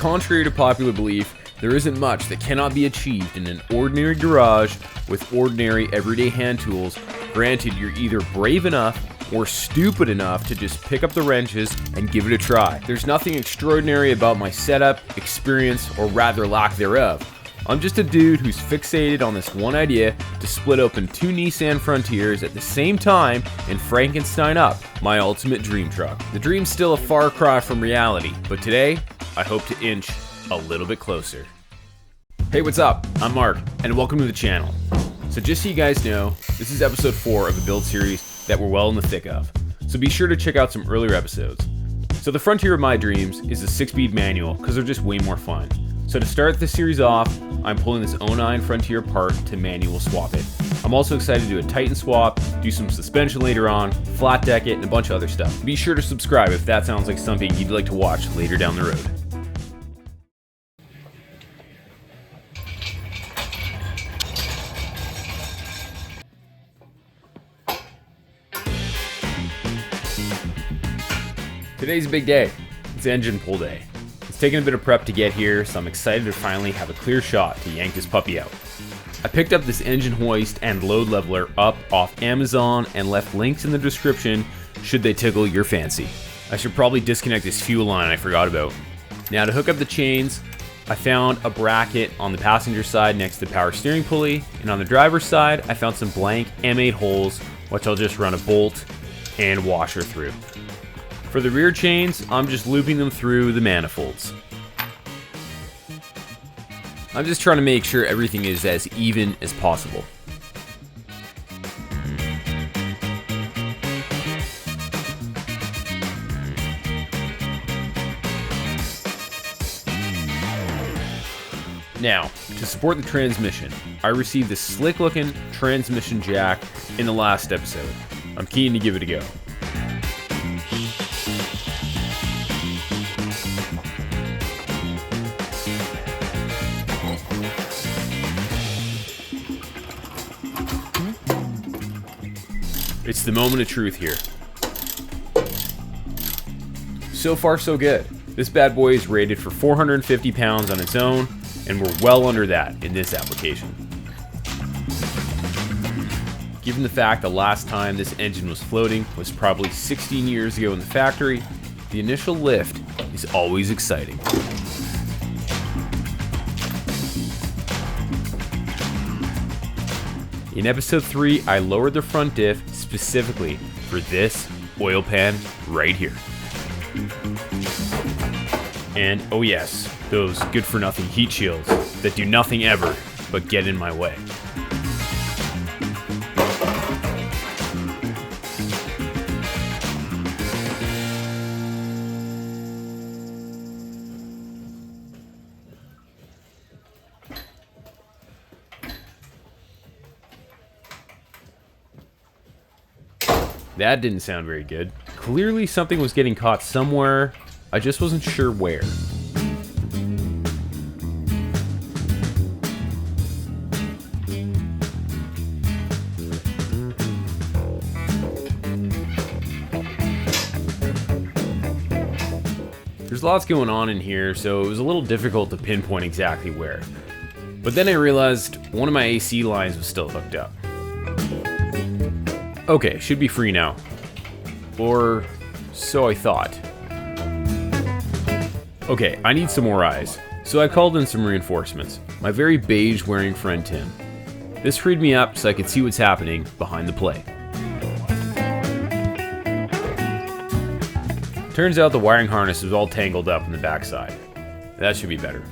contrary to popular belief, there isn't much that cannot be achieved in an ordinary garage with ordinary everyday hand tools. Granted, you're either brave enough or stupid enough to just pick up the wrenches and give it a try. There's nothing extraordinary about my setup, experience, or rather lack thereof. I'm just a dude who's fixated on this one idea to split open 2 Nissan Frontiers at the same time and Frankenstein up my ultimate dream truck. The dream's still a far cry from reality, but today, I hope to inch a little bit closer. Hey, what's up? I'm Mark, and welcome to the channel. So just so you guys know, this is episode 4 of a build series that we're well in the thick of, so be sure to check out some earlier episodes. So the Frontier of my dreams is a 6-speed manual because they're just way more fun. So to start this series off, I'm pulling this 09 Frontier apart to manual swap it. I'm also excited to do a Titan swap, do some suspension later on, flat deck it, and a bunch of other stuff. Be sure to subscribe if that sounds like something you'd like to watch later down the road. Today's a big day. It's engine pull day. It's taken a bit of prep to get here, so I'm excited to finally have a clear shot to yank this puppy out. I picked up this engine hoist and load leveler up off Amazon and left links in the description should they tickle your fancy. I should probably disconnect this fuel line I forgot about. Now to hook up the chains, I found a bracket on the passenger side next to the power steering pulley, and on the driver's side I found some blank M8 holes which I'll just run a bolt and washer through. For the rear chains, I'm just looping them through the manifolds. I'm just trying to make sure everything is as even as possible. Now, to support the transmission, I received this slick looking transmission jack in the last episode. I'm keen to give it a go. It's the moment of truth here. So far, so good. This bad boy is rated for 450 pounds on its own, and we're well under that in this application. Given the fact the last time this engine was floating was probably 16 years ago in the factory, the initial lift is always exciting. In episode 3, I lowered the front diff specifically for this oil pan right here. And oh yes, those good-for-nothing heat shields that do nothing ever but get in my way. That didn't sound very good. Clearly something was getting caught somewhere. I just wasn't sure where. There's lots going on in here, so it was a little difficult to pinpoint exactly where. But then I realized one of my AC lines was still hooked up. Okay, should be free now. Or so I thought. Okay, I need some more eyes, so I called in some reinforcements. My very beige wearing friend Tim. This freed me up so I could see what's happening behind the play. Turns out the wiring harness was all tangled up in the backside. That should be better.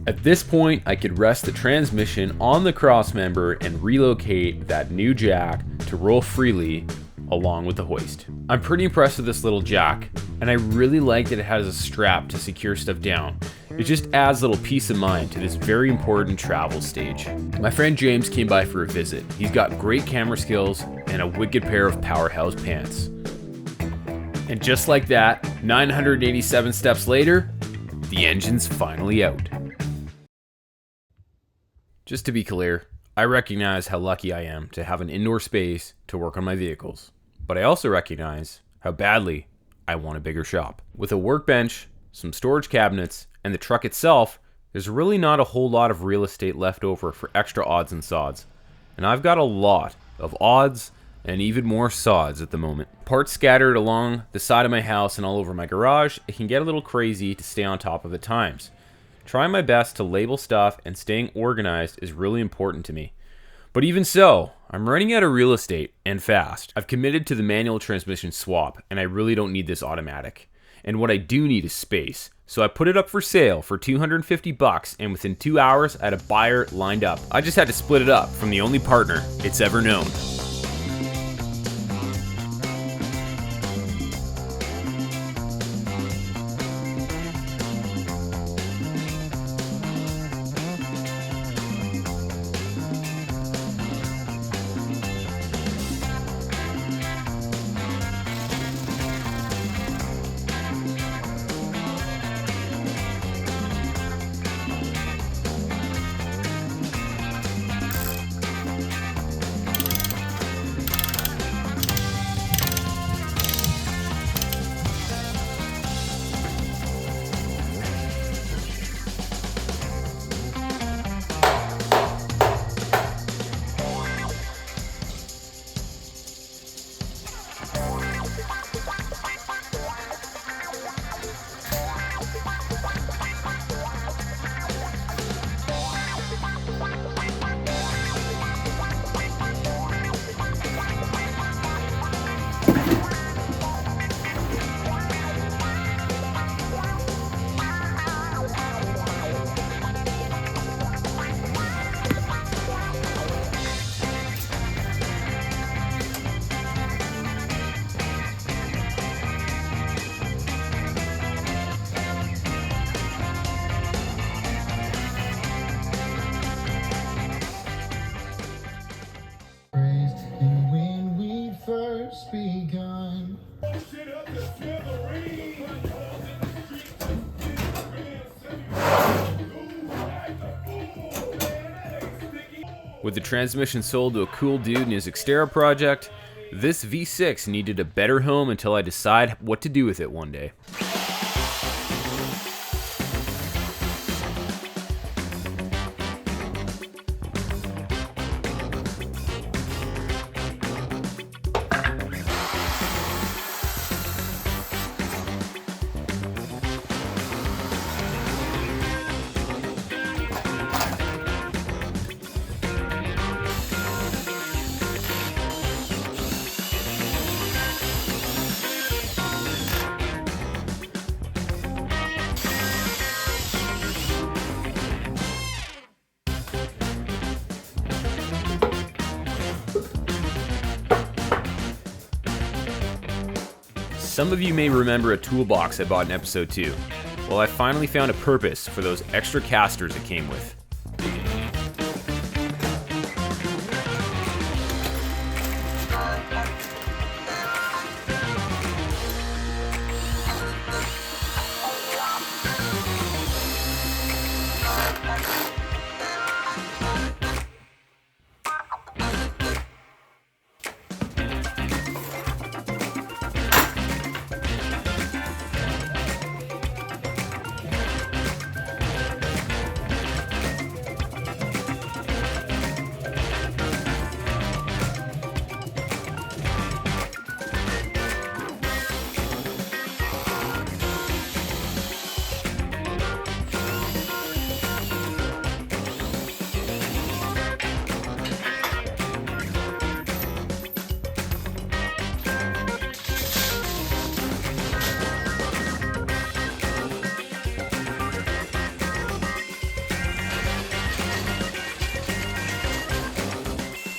At this point, I could rest the transmission on the crossmember and relocate that new jack to roll freely along with the hoist. I'm pretty impressed with this little jack, and I really like that it has a strap to secure stuff down. It just adds a little peace of mind to this very important travel stage. My friend James came by for a visit. He's got great camera skills and a wicked pair of powerhouse pants. And just like that, 987 steps later, The engine's finally out. Just to be clear, I recognize how lucky I am to have an indoor space to work on my vehicles, but I also recognize how badly I want a bigger shop. With a workbench, some storage cabinets, and the truck itself, there's really not a whole lot of real estate left over for extra odds and sods. And I've got a lot of odds and even more sods at the moment. Parts scattered along the side of my house and all over my garage, it can get a little crazy to stay on top of at times. Trying my best to label stuff and staying organized is really important to me. But even so, I'm running out of real estate, and fast. I've committed to the manual transmission swap, and I really don't need this automatic. And what I do need is space. So I put it up for sale for $250, and within 2 hours I had a buyer lined up. I just had to split it up from the only partner it's ever known. Begun. With the transmission sold to a cool dude in his Xterra project, this V6 needed a better home until I decide what to do with it one day. Some of you may remember a toolbox I bought in episode 2. Well, I finally found a purpose for those extra casters it came with.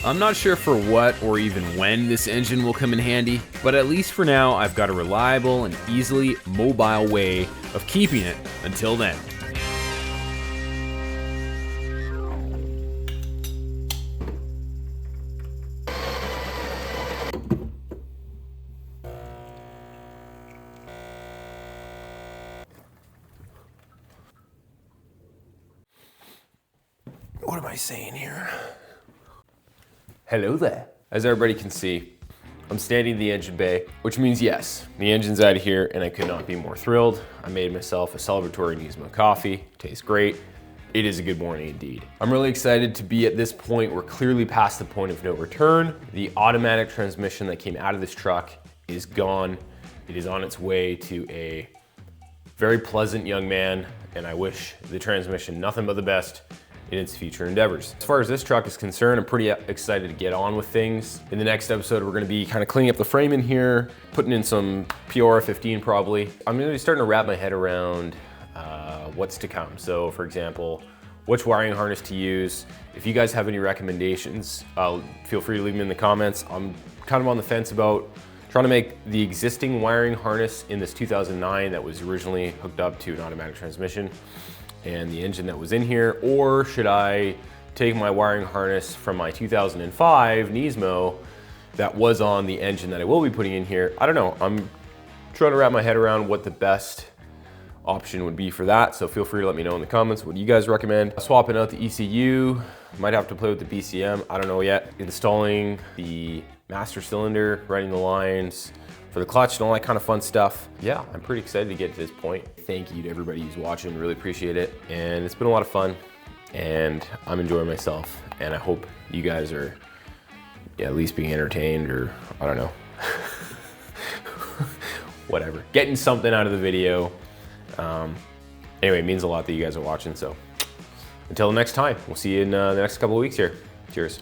I'm not sure for what or even when this engine will come in handy, but at least for now I've got a reliable and easily mobile way of keeping it until then. I saying here? Hello there. As everybody can see, I'm standing in the engine bay, which means yes, the engine's out of here and I could not be more thrilled. I made myself a celebratory Nismo coffee. Tastes great. It is a good morning indeed. I'm really excited to be at this point. We're clearly past the point of no return. The automatic transmission that came out of this truck is gone. It is on its way to a very pleasant young man, and I wish the transmission nothing but the best in its future endeavors. As far as this truck is concerned, I'm pretty excited to get on with things. In the next episode, we're gonna be kind of cleaning up the frame in here, putting in some POR15 probably. I'm gonna be starting to wrap my head around what's to come. So for example, which wiring harness to use. If you guys have any recommendations, feel free to leave them in the comments. I'm kind of on the fence about trying to make the existing wiring harness in this 2009 that was originally hooked up to an automatic transmission and the engine that was in here, or should I take my wiring harness from my 2005 Nismo that was on the engine that I will be putting in here? I don't know. I'm trying to wrap my head around what the best option would be for that, so feel free to let me know in the comments what you guys recommend. Swapping out the ECU, might have to play with the BCM, I don't know yet. Installing the master cylinder, running the lines for the clutch and all that kind of fun stuff. Yeah, I'm pretty excited to get to this point. Thank you to everybody who's watching, really appreciate it. And it's been a lot of fun and I'm enjoying myself. And I hope you guys are at least being entertained, or I don't know, whatever. Getting something out of the video. Anyway, it means a lot that you guys are watching. So until the next time, we'll see you in the next couple of weeks here. Cheers.